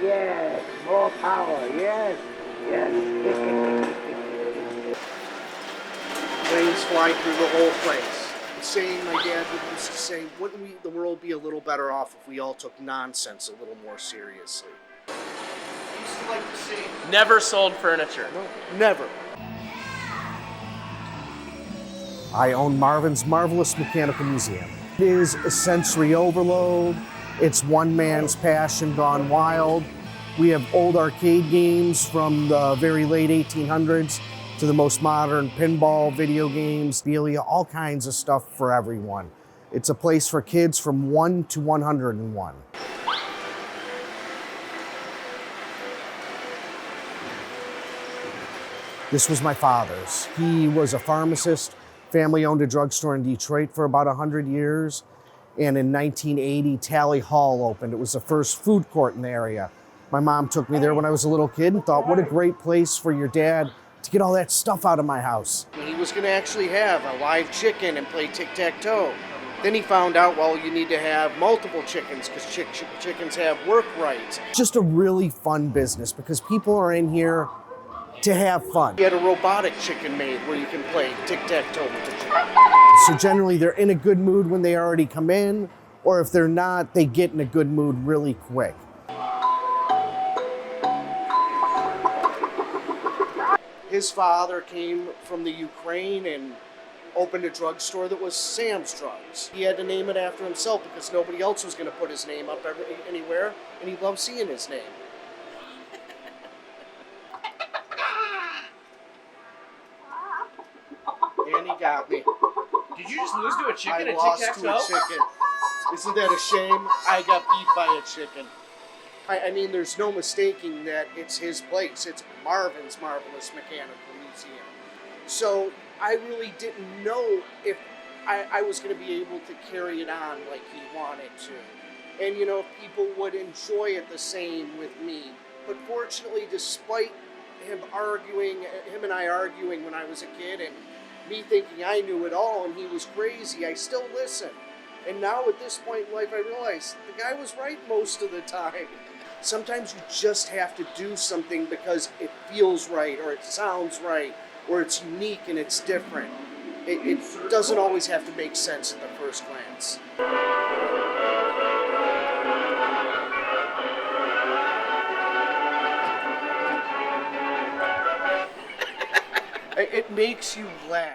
Yes, more power. Yes, yes. Planes fly through the whole place. Saying my dad used to say, wouldn't the world be a little better off if we all took nonsense a little more seriously? I used to like to say, Never sold furniture. no, never. I own Marvin's Marvelous Mechanical Museum. It is a sensory overload. It's one man's passion gone wild. We have old arcade games from the very late 1800s to the most modern pinball, video games, dealia, all kinds of stuff for everyone. It's a place for kids from 1 to 101. This was my father's. He was a pharmacist. Family owned a drugstore in Detroit for about 100 years. And in 1980, Tally Hall opened. It was the first food court in the area. My mom took me there when I was a little kid and thought, what a great place for your dad to get all that stuff out of my house. He was going to actually have a live chicken and play tic-tac-toe. Then he found out, well, you need to have multiple chickens because chickens have work rights. Just a really fun business because people are in here to have fun. He had a robotic chicken made where you can play tic-tac-toe with the chicken. So generally they're in a good mood when they already come in, or if they're not, they get in a good mood really quick. His father came from the Ukraine and opened a drugstore that was Sam's Drugs. He had to name it after himself because nobody else was going to put his name up anywhere, and he loved seeing his name. And he got me. Did you just lose to a chicken I at lost tic-tac-toe? to a chicken. Isn't that a shame? I got beat by a chicken. I mean, there's no mistaking that it's his place. It's Marvin's Marvelous Mechanical Museum. So I really didn't know if I was going to be able to carry it on like he wanted to. And, you know, people would enjoy it the same with me. But fortunately, despite him and I arguing when I was a kid and me thinking I knew it all and he was crazy, I still listened. And now at this point in life, I realize the guy was right most of the time. Sometimes you just have to do something because it feels right, or it sounds right, or it's unique and it's different. It doesn't always have to make sense at the first glance. It makes you laugh.